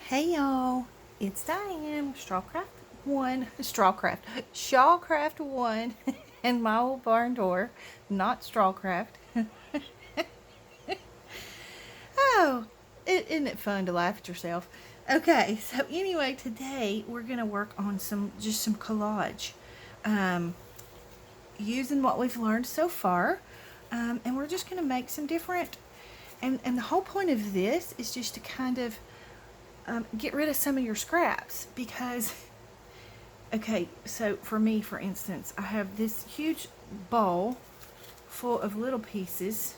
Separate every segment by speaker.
Speaker 1: Hey y'all, it's Diane, Shawcraft 1, and my old barn door, not Strawcraft. Oh, isn't it fun to laugh at yourself? Okay, so anyway, today we're gonna work on some collage, um, using what we've learned so far, and we're just gonna make some different. And the whole point of this is just to kind of get rid of some of your scraps because okay, so for me, for instance, I have this huge bowl full of little pieces,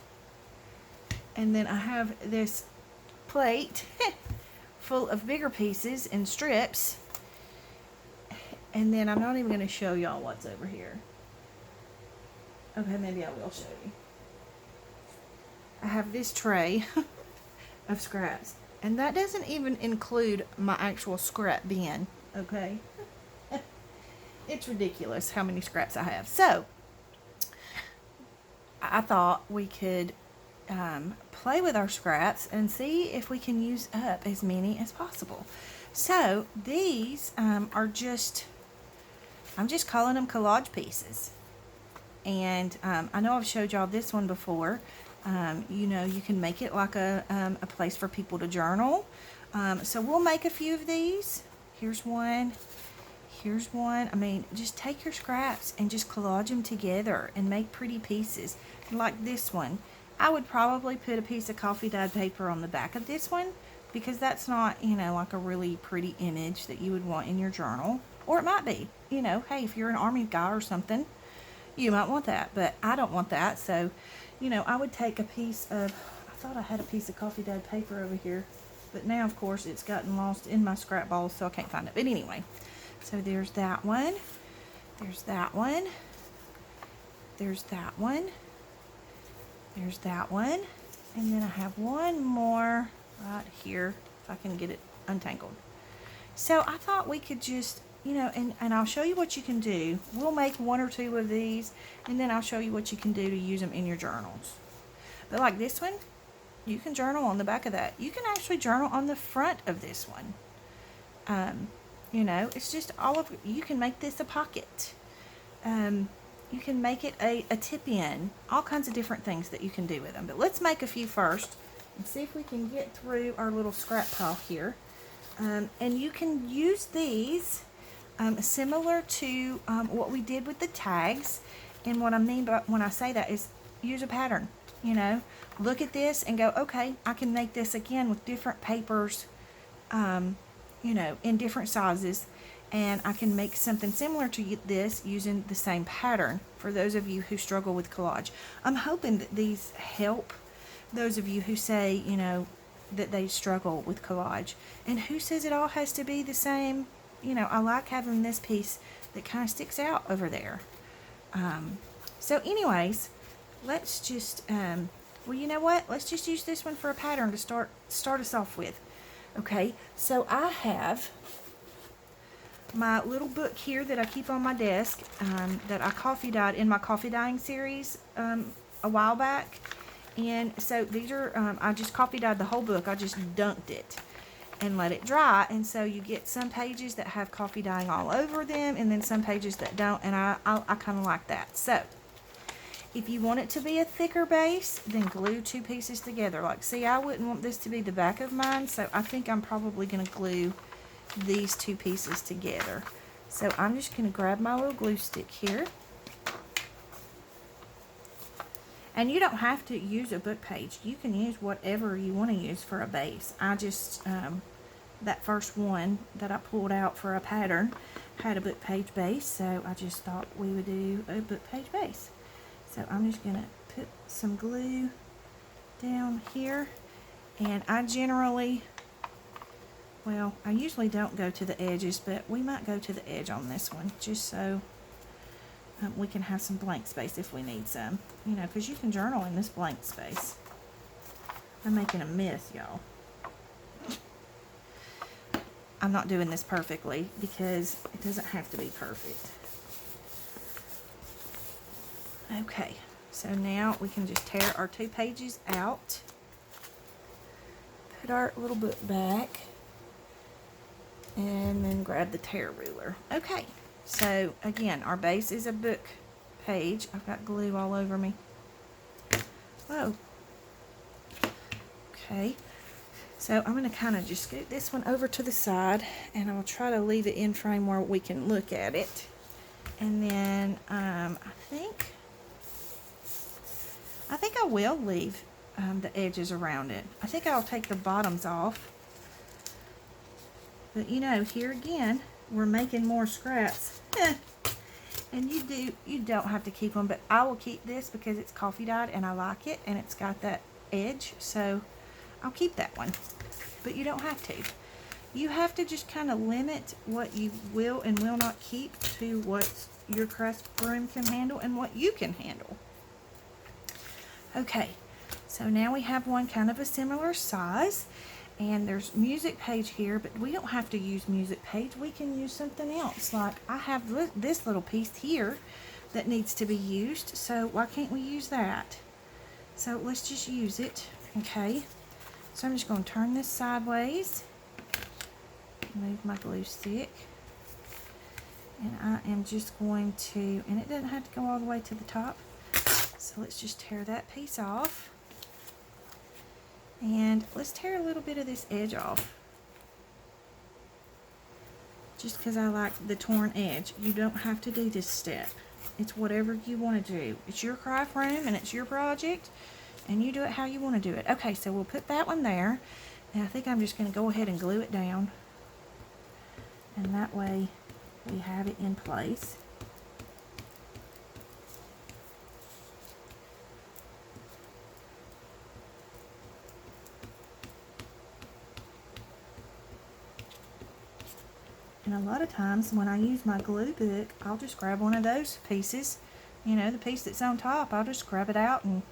Speaker 1: and then I have this plate full of bigger pieces and strips, and then I'm not even going to show y'all what's over here. Okay, maybe I will show you. I have this tray of scraps, and that doesn't even include my actual scrap bin, okay? It's ridiculous how many scraps I have. So, I thought we could play with our scraps and see if we can use up as many as possible. So, these are just, I'm just calling them collage pieces. And I know I've showed y'all this one before. You know, you can make it like a place for people to journal. So we'll make a few of these. Here's one. Here's one. I mean, just take your scraps and just collage them together and make pretty pieces. Like this one. I would probably put a piece of coffee dyed paper on the back of this one because that's not, you know, like a really pretty image that you would want in your journal. Or it might be, you know, hey, if you're an army guy or something, you might want that, but I don't want that. So, you know, I would take a piece of, I thought I had a piece of coffee dyed paper over here, but now, of course, it's gotten lost in my scrap bowl, so I can't find it. But anyway, so there's that one. There's that one. There's that one. There's that one. And then I have one more right here, if I can get it untangled. So I thought we could just, you know, and I'll show you what you can do. We'll make one or two of these, and then I'll show you what you can do to use them in your journals. But like this one, you can journal on the back of that. You can actually journal on the front of this one. You know, it's just all of, you can make this a pocket. You can make it a tip in. All kinds of different things that you can do with them. But let's make a few first and see if we can get through our little scrap pile here. And you can use these similar to what we did with the tags. And what I mean by when I say that is use a pattern. You know, look at this and go, okay, I can make this again with different papers, you know, in different sizes. And I can make something similar to this using the same pattern for those of you who struggle with collage. I'm hoping that these help those of you who say, you know, that they struggle with collage. And who says it all has to be the same? You know, I like having this piece that kind of sticks out over there. So anyways, let's just, well, you know what? Let's just use this one for a pattern to start us off with. Okay, so I have my little book here that I keep on my desk that I coffee dyed in my coffee dyeing series a while back. And so these are, I just coffee dyed the whole book. I just dunked it and let it dry. And so you get some pages that have coffee dyeing all over them and then some pages that don't. And I kind of like that. So if you want it to be a thicker base, then glue two pieces together. Like, see, I wouldn't want this to be the back of mine. So I think I'm probably going to glue these two pieces together. So I'm just going to grab my little glue stick here. And you don't have to use a book page. You can use whatever you want to use for a base. I just, that first one that I pulled out for a pattern had a book page base, so I just thought we would do a book page base. So I'm just going to put some glue down here. And I generally, well, I usually don't go to the edges, but we might go to the edge on this one, just so we can have some blank space if we need some. You know, because you can journal in this blank space. I'm making a mess, y'all. I'm not doing this perfectly because it doesn't have to be perfect. Okay, so now we can just tear our two pages out. Put our little book back. And then grab the tear ruler. Okay, so again, our base is a book page. I've got glue all over me. Whoa. Okay, so I'm going to kind of just scoot this one over to the side, and I'll try to leave it in frame where we can look at it. And then I think I will leave the edges around it. I think I'll take the bottoms off. But you know, here again, we're making more scraps. And you don't have to keep them, but I will keep this because it's coffee dyed and I like it, and it's got that edge, so I'll keep that one. But you don't have to. You have to just kind of limit what you will and will not keep to what your craft room can handle and what you can handle. Okay, so now we have one kind of a similar size, and there's music page here, but we don't have to use music page. We can use something else. Like I have this little piece here that needs to be used, so why can't we use that? So let's just use it. Okay, so I'm just going to turn this sideways, move my glue stick, and I am just going to, and it doesn't have to go all the way to the top, so let's just tear that piece off. And let's tear a little bit of this edge off, just because I like the torn edge. You don't have to do this step. It's whatever you want to do. It's your craft room and it's your project, and you do it how you want to do it. Okay, so we'll put that one there, and I think I'm just going to go ahead and glue it down, and that way we have it in place. And a lot of times when I use my glue book, I'll just grab one of those pieces, you know, the piece that's on top, I'll just grab it out and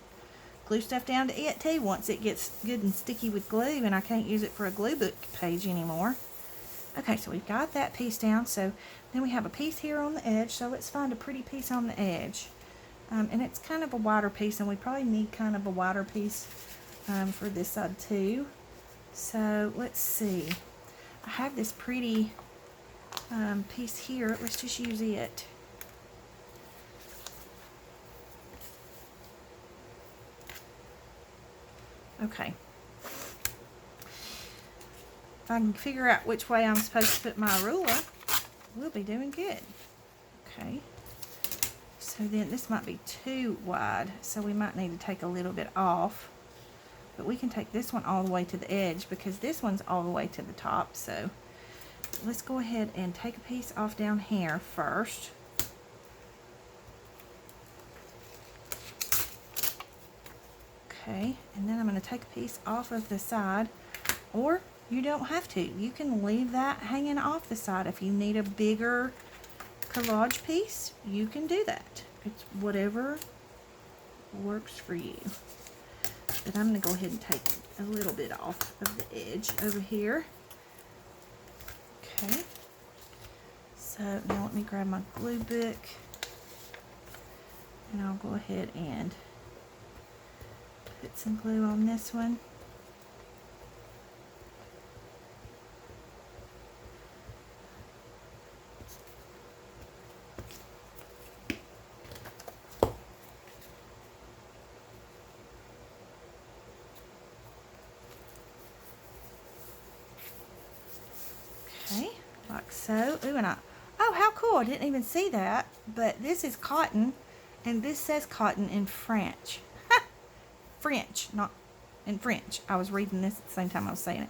Speaker 1: glue stuff down to it too once it gets good and sticky with glue and I can't use it for a glue book page anymore. Okay, so we've got that piece down, so then we have a piece here on the edge, so let's find a pretty piece on the edge. And it's kind of a wider piece, and we probably need kind of a wider piece for this side too. So let's see. I have this pretty piece here. Let's just use it. Okay. If I can figure out which way I'm supposed to put my ruler, we'll be doing good. Okay. So then this might be too wide, so we might need to take a little bit off. But we can take this one all the way to the edge because this one's all the way to the top. So let's go ahead and take a piece off down here first. Okay, and then I'm going to take a piece off of the side, or you don't have to. You can leave that hanging off the side. If you need a bigger collage piece, you can do that. It's whatever works for you. But I'm going to go ahead and take a little bit off of the edge over here. Okay, so now let me grab my glue book, and I'll go ahead and put some glue on this one. Okay, like so. Ooh, and oh, how cool, I didn't even see that, but this is cotton, and this says cotton in French. French, not in French. I was reading this at the same time I was saying it.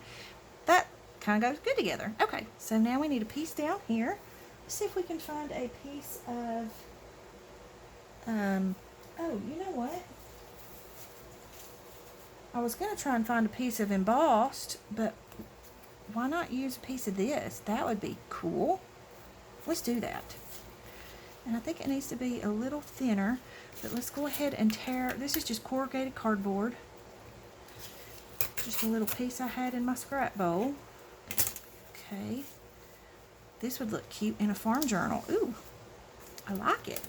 Speaker 1: That kind of goes good together. Okay, so now we need a piece down here. Let's see if we can find a piece of, oh, you know what? I was going to try and find a piece of embossed, but why not use a piece of this? That would be cool. Let's do that. And I think it needs to be a little thinner, but let's go ahead and tear. This is just corrugated cardboard. Just a little piece I had in my scrap bowl. Okay. This would look cute in a farm journal. Ooh, I like it.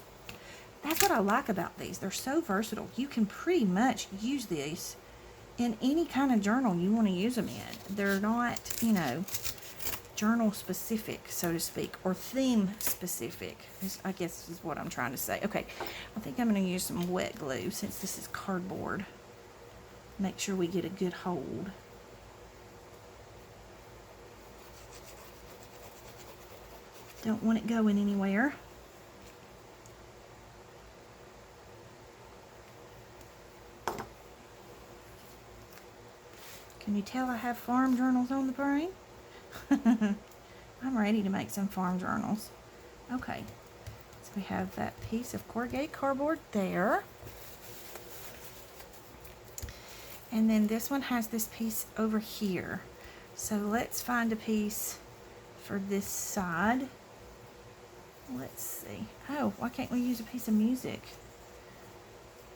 Speaker 1: That's what I like about these. They're so versatile. You can pretty much use these in any kind of journal you want to use them in. They're not, you know, journal specific, so to speak, or theme specific, I guess is what I'm trying to say. Okay, I think I'm going to use some wet glue since this is cardboard. Make sure we get a good hold. Don't want it going anywhere. Can you tell I have farm journals on the brain? I'm ready to make some farm journals. Okay, so we have that piece of corrugated cardboard there. And then this one has this piece over here. So let's find a piece for this side. Let's see. Oh, why can't we use a piece of music?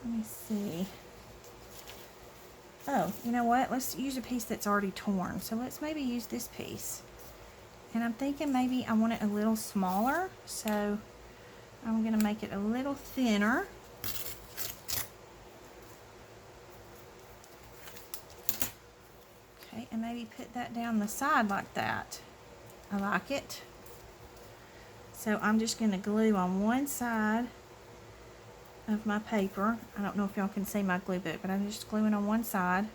Speaker 1: Let me see. Oh, you know what? Let's use a piece that's already torn. So let's maybe use this piece. And I'm thinking maybe I want it a little smaller. So I'm going to make it a little thinner. Okay, and maybe put that down the side like that. I like it. So I'm just going to glue on one side of my paper. I don't know if y'all can see my glue book, but I'm just gluing on one side.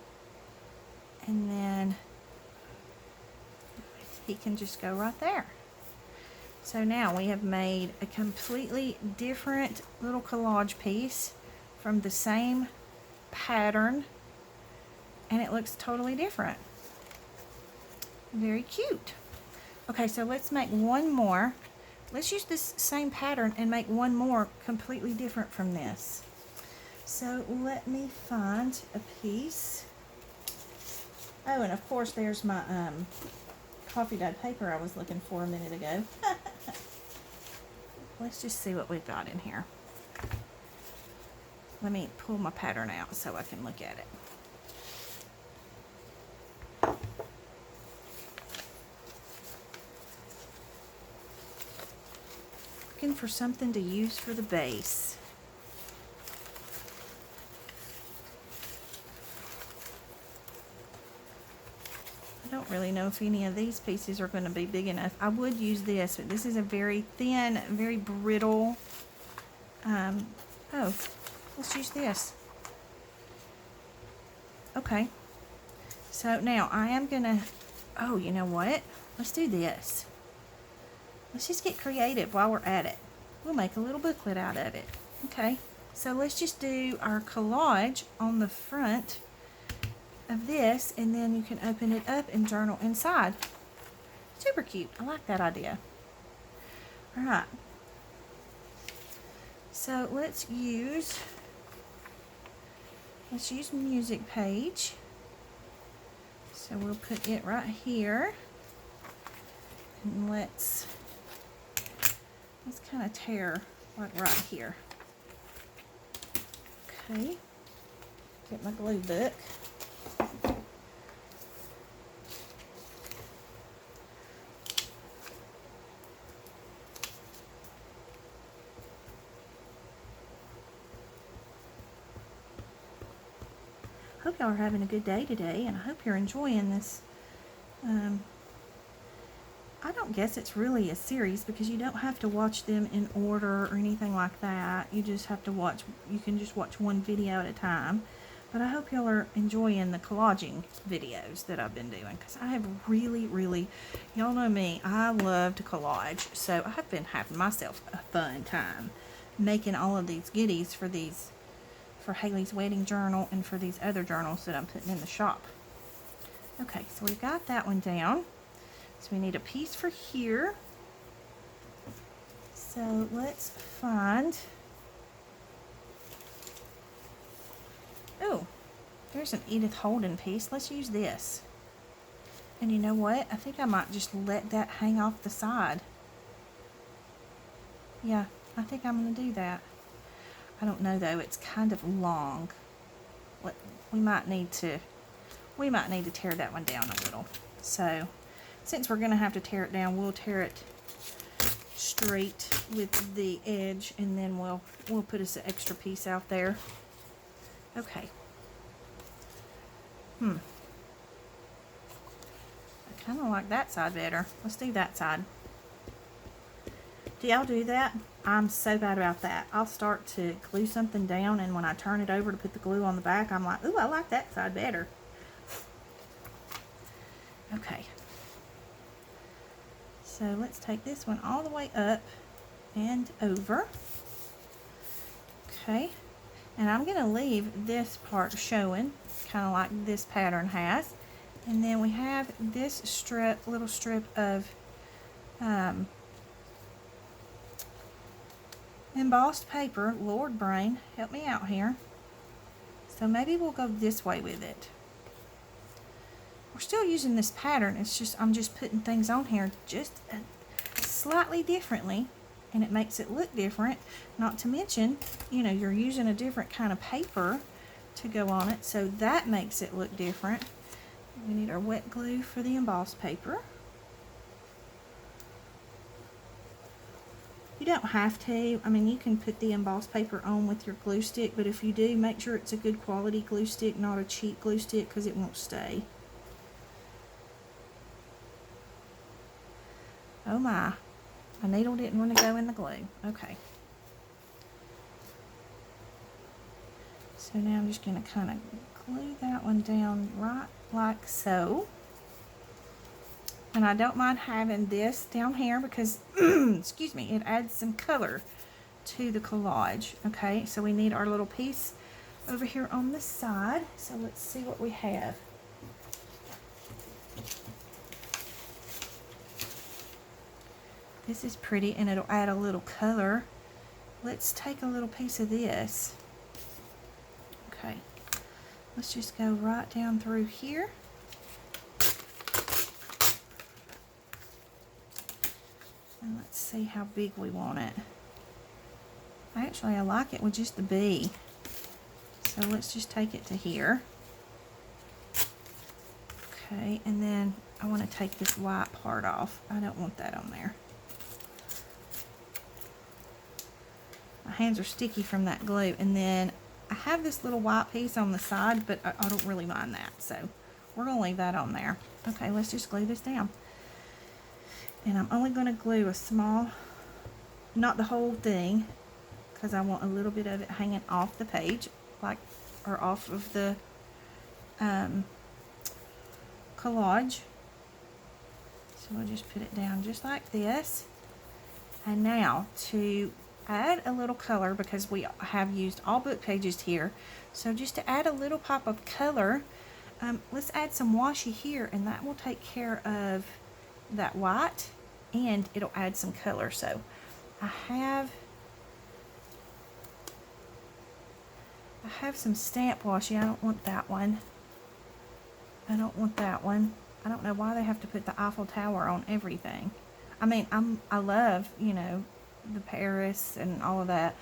Speaker 1: And then he can just go right there. So now we have made a completely different little collage piece from the same pattern, and it looks totally different. Very cute. Okay, so let's make one more. Let's use this same pattern and make one more completely different from this. So let me find a piece. Oh, and of course there's my coffee dyed paper I was looking for a minute ago. Let's just see what we've got in here. Let me pull my pattern out so I can look at it. Looking for something to use for the base. I don't really know if any of these pieces are going to be big enough. I would use this, but this is a very thin, very brittle. Oh, let's use this. Okay. So now I am going to, oh, you know what? Let's do this. Let's just get creative while we're at it. We'll make a little booklet out of it. Okay, so let's just do our collage on the front of this, and then you can open it up and journal inside. Super cute. I like that idea. All right. So let's use music page. So we'll put it right here, and let's kind of tear like right here. Okay, get my glue book. Hope y'all are having a good day today, and I hope you're enjoying this. I don't guess it's really a series because you don't have to watch them in order or anything like that. You just have to watch, you can just watch one video at a time. But I hope y'all are enjoying the collaging videos that I've been doing, because I have really, y'all know me, I love to collage. So I've been having myself a fun time making all of these goodies for Haley's wedding journal and for these other journals that I'm putting in the shop. Okay, so we've got that one down. So we need a piece for here. So let's find, oh, there's an Edith Holden piece. Let's use this. And you know what? I think I might just let that hang off the side. Yeah, I think I'm going to do that. I don't know though, it's kind of long. We might need to tear that one down a little. So since we're going to have to tear it down, we'll tear it straight with the edge, and then we'll put us an extra piece out there. Okay. kind of like that side better. Let's do that side. Do y'all do that? I'm so bad about that. I'll start to glue something down, and when I turn it over to put the glue on the back, I'm like, ooh, I like that side better. Okay. So let's take this one all the way up and over. Okay. And I'm going to leave this part showing, kind of like this pattern has. And then we have this strip, little strip of embossed paper. Lord brain, help me out here. So maybe we'll go this way with it. We're still using this pattern. It's just, I'm just putting things on here just slightly differently, and it makes it look different. Not to mention, you know, you're using a different kind of paper to go on it, so that makes it look different. We need our wet glue for the embossed paper. You don't have to. I mean, you can put the embossed paper on with your glue stick, but if you do, make sure it's a good quality glue stick, not a cheap glue stick, because it won't stay. Oh my needle didn't want to go in the glue. Okay. So now I'm just going to kind of glue that one down right like so. And I don't mind having this down here because, excuse me, it adds some color to the collage. Okay, so we need our little piece over here on the side. So let's see what we have. This is pretty, and it'll add a little color. Let's take a little piece of this. Okay, let's just go right down through here. And let's see how big we want it. Actually, I like it with just the bee. So let's just take it to here. Okay, and then I want to take this white part off. I don't want that on there. My hands are sticky from that glue. And then I have this little white piece on the side, but I don't really mind that. So we're going to leave that on there. Okay, let's just glue this down. And I'm only going to glue a small, not the whole thing, because I want a little bit of it hanging off the page, like, or off of the collage. So we'll just put it down just like this. And now to add a little color, because we have used all book pages here, so just to add a little pop of color, let's add some washi here, and that will take care of that white, and it'll add some color. So I have some stamp washi. I don't want that one. I don't want that one. I don't know why they have to put the Eiffel Tower on everything. I mean, I love, you know, the Paris and all of that,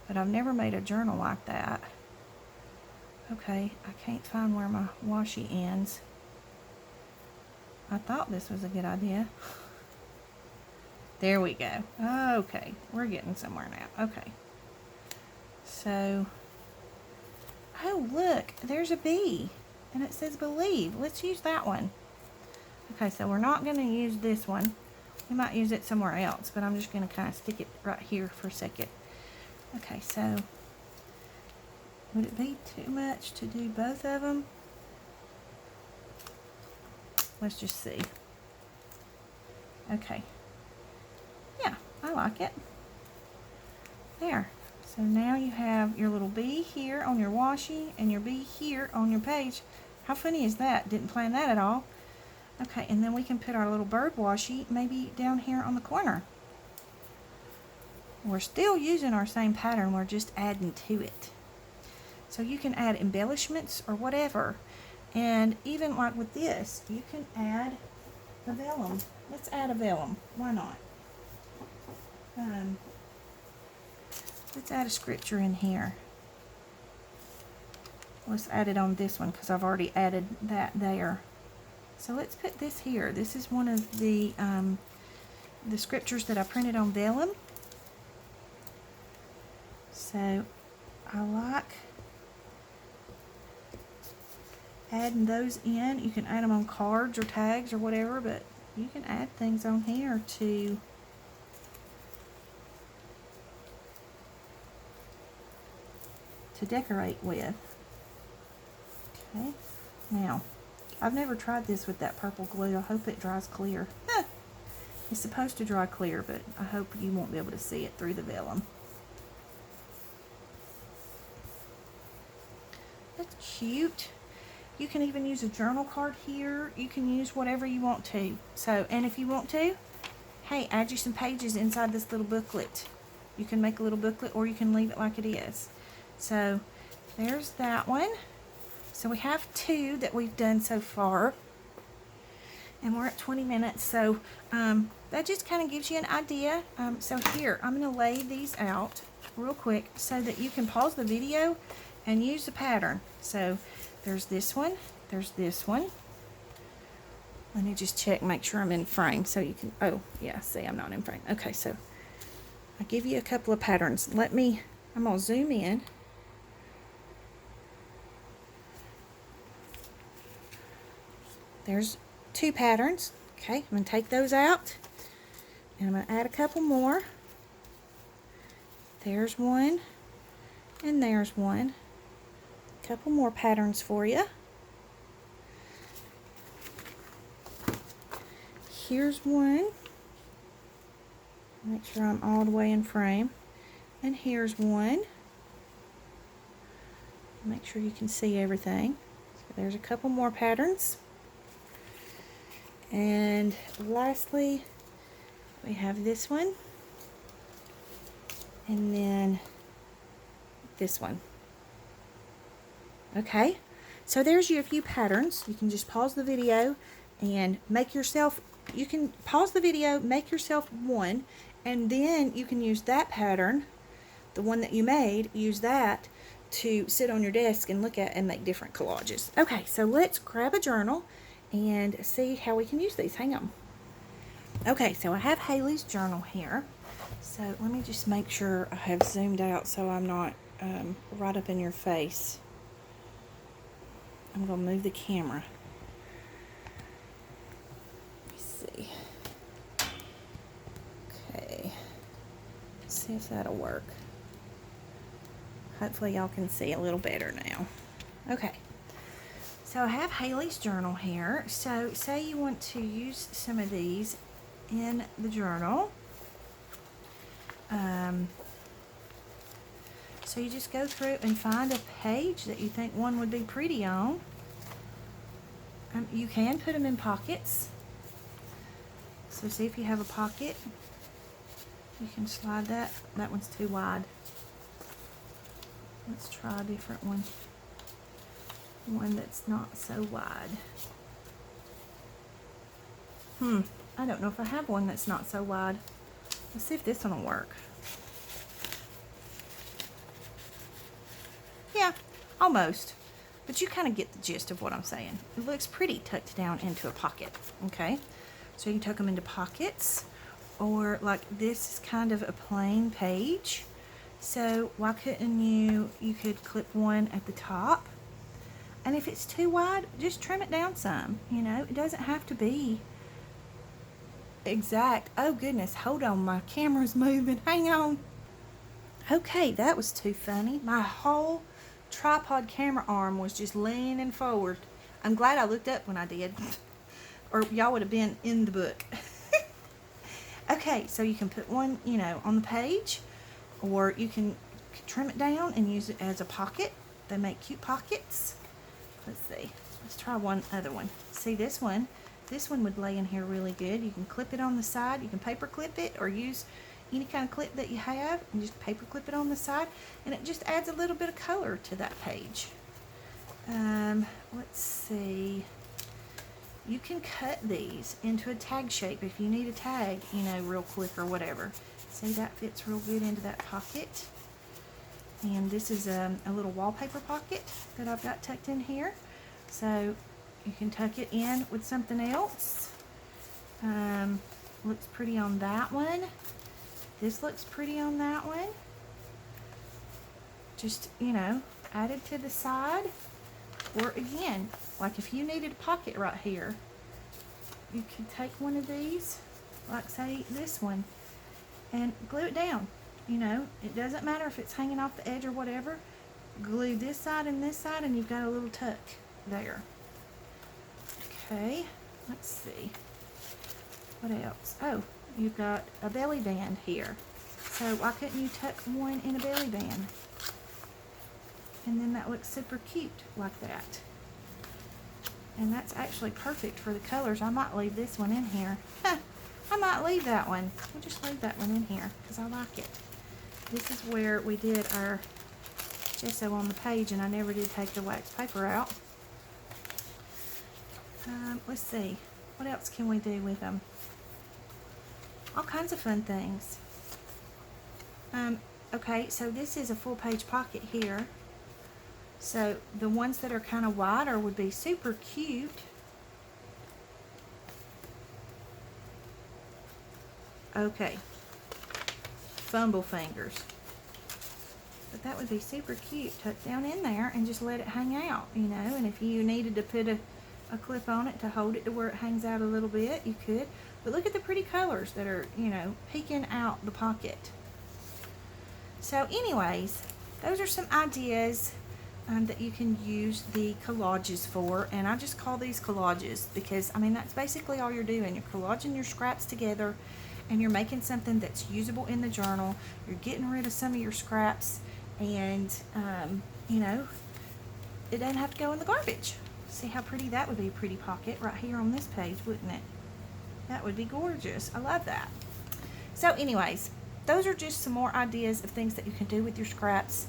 Speaker 1: but I've never made a journal like that. Okay, I can't find where my washi ends. I thought this was a good idea. There we go. Okay, we're getting somewhere now. Okay. So, oh look, there's a bee, and it says believe. Let's use that one. Okay, so we're not going to use this one. We might use it somewhere else, but I'm just going to kind of stick it right here for a second. Okay, so would it be too much to do both of them? Let's just see. Okay. Yeah, I like it. There. So now you have your little bee here on your washi and your bee here on your page. How funny is that? Didn't plan that at all. Okay, and then we can put our little bird washi maybe down here on the corner. We're still using our same pattern, we're just adding to it. So you can add embellishments or whatever. And even like with this, you can add a vellum. Let's add a vellum. Why not? Let's add a scripture in here. Let's add it on this one because I've already added that there. So let's put this here. This is one of the scriptures that I printed on vellum. So I like adding those in. You can add them on cards or tags or whatever, but you can add things on here to decorate with. Okay, now I've never tried this with that purple glue. I hope it dries clear. It's supposed to dry clear, but I hope you won't be able to see it through the vellum. That's cute. You can even use a journal card here. You can use whatever you want to. So, and if you want to, hey, add you some pages inside this little booklet. You can make a little booklet, or you can leave it like it is. So, there's that one. So we have 2 that we've done so far. And we're at 20 minutes. So, that just kind of gives you an idea. So here, I'm going to lay these out real quick so that you can pause the video and use the pattern. So, there's this one. There's this one. Let me just check, make sure I'm in frame so you can, oh, yeah, see, I'm not in frame. Okay, so I'll give you a couple of patterns. I'm going to zoom in. There's 2 patterns. Okay, I'm going to take those out. And I'm going to add a couple more. There's one. And there's one. A couple more patterns for you. Here's one. Make sure I'm all the way in frame. And here's one. Make sure you can see everything. So there's a couple more patterns. And lastly, we have this one. And then this one. Okay, so there's your few patterns. You can just pause the video and make yourself, you can pause the video, make yourself one, and then you can use that pattern, the one that you made, use that to sit on your desk and look at and make different collages. Okay, so let's grab a journal and see how we can use these. Hang on. Okay, so I have Haley's journal here. So let me just make sure I have zoomed out so I'm not right up in your face. I'm going to move the camera. Let's see. Okay. Let's see if that'll work. Hopefully y'all can see a little better now. Okay. So I have Haley's journal here. So say you want to use some of these in the journal. So you just go through and find a page that you think one would be pretty on. You can put them in pockets. So see if you have a pocket. You can slide that. That one's too wide. Let's try a different one. One that's not so wide. I don't know if I have one that's not so wide. Let's see if this one will work. Yeah, almost. But you kind of get the gist of what I'm saying. It looks pretty tucked down into a pocket. Okay, so you can tuck them into pockets, or like this is kind of a plain page. So why couldn't you could clip one at the top. And if it's too wide, just trim it down some. You know, it doesn't have to be exact. Oh goodness, hold on, my camera's moving. Hang on. Okay, that was too funny. My whole tripod camera arm was just leaning forward. I'm glad I looked up when I did, or y'all would have been in the book. Okay, so you can put one, you know, on the page, or you can trim it down and use it as a pocket. They make cute pockets. Let's see. Let's try one other one. See this one? This one would lay in here really good. You can clip it on the side. You can paper clip it, or use any kind of clip that you have and just paper clip it on the side, and it just adds a little bit of color to that page. Let's see. You can cut these into a tag shape if you need a tag, you know, real quick or whatever. See, that fits real good into that pocket. And this is a little wallpaper pocket that I've got tucked in here. So you can tuck it in with something else. Looks pretty on that one. This looks pretty on that one. Just, you know, added to the side. Or again, like if you needed a pocket right here, you could take one of these, like say this one, and glue it down. You know, it doesn't matter if it's hanging off the edge or whatever. Glue this side and you've got a little tuck there. Okay, let's see. What else? Oh, you've got a belly band here. So why couldn't you tuck one in a belly band? And then that looks super cute like that. And that's actually perfect for the colors. I might leave this one in here. I might leave that one. We'll just leave that one in here because I like it. This is where we did our gesso on the page, and I never did take the wax paper out. Let's see. What else can we do with them? All kinds of fun things. Okay, so this is a full page pocket here. So the ones that are kind of wider would be super cute. Okay, fumble fingers. But that would be super cute. Tuck down in there and just let it hang out, you know. And if you needed to put a clip on it to hold it to where it hangs out a little bit, you could. But look at the pretty colors that are, you know, peeking out the pocket. So anyways, those are some ideas that you can use the collages for, and I just call these collages because, I mean, that's basically all you're doing. You're collaging your scraps together, and you're making something that's usable in the journal. You're getting rid of some of your scraps, and, you know, it doesn't have to go in the garbage. See how pretty that would be, a pretty pocket right here on this page, wouldn't it? That would be gorgeous. I love that. So anyways, those are just some more ideas of things that you can do with your scraps.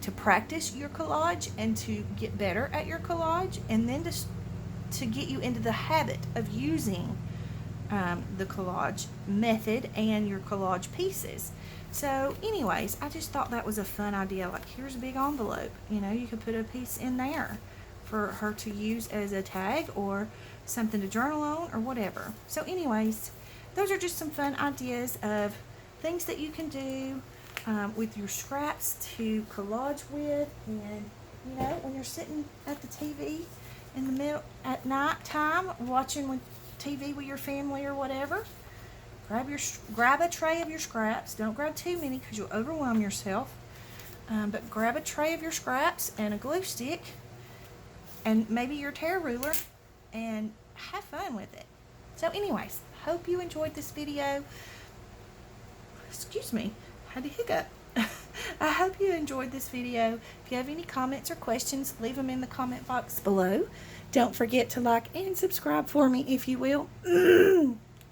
Speaker 1: To practice your collage and to get better at your collage, and then to get you into the habit of using the collage method and your collage pieces. So anyways, I just thought that was a fun idea. Like, here's a big envelope, you know, you could put a piece in there for her to use as a tag or something to journal on or whatever. So anyways, those are just some fun ideas of things that you can do with your scraps to collage with. And you know, when you're sitting at the TV in the middle at night time watching with TV with your family or whatever, grab a tray of your scraps. Don't grab too many because you'll overwhelm yourself, but grab a tray of your scraps and a glue stick and maybe your tear ruler and have fun with it. So anyways, hope you enjoyed this video. Excuse me, had a hiccup. I hope you enjoyed this video. If you have any comments or questions, leave them in the comment box below. Don't forget to like and subscribe for me if you will.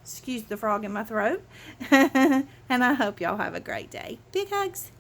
Speaker 1: Excuse the frog in my throat. And I hope y'all have a great day. Big hugs.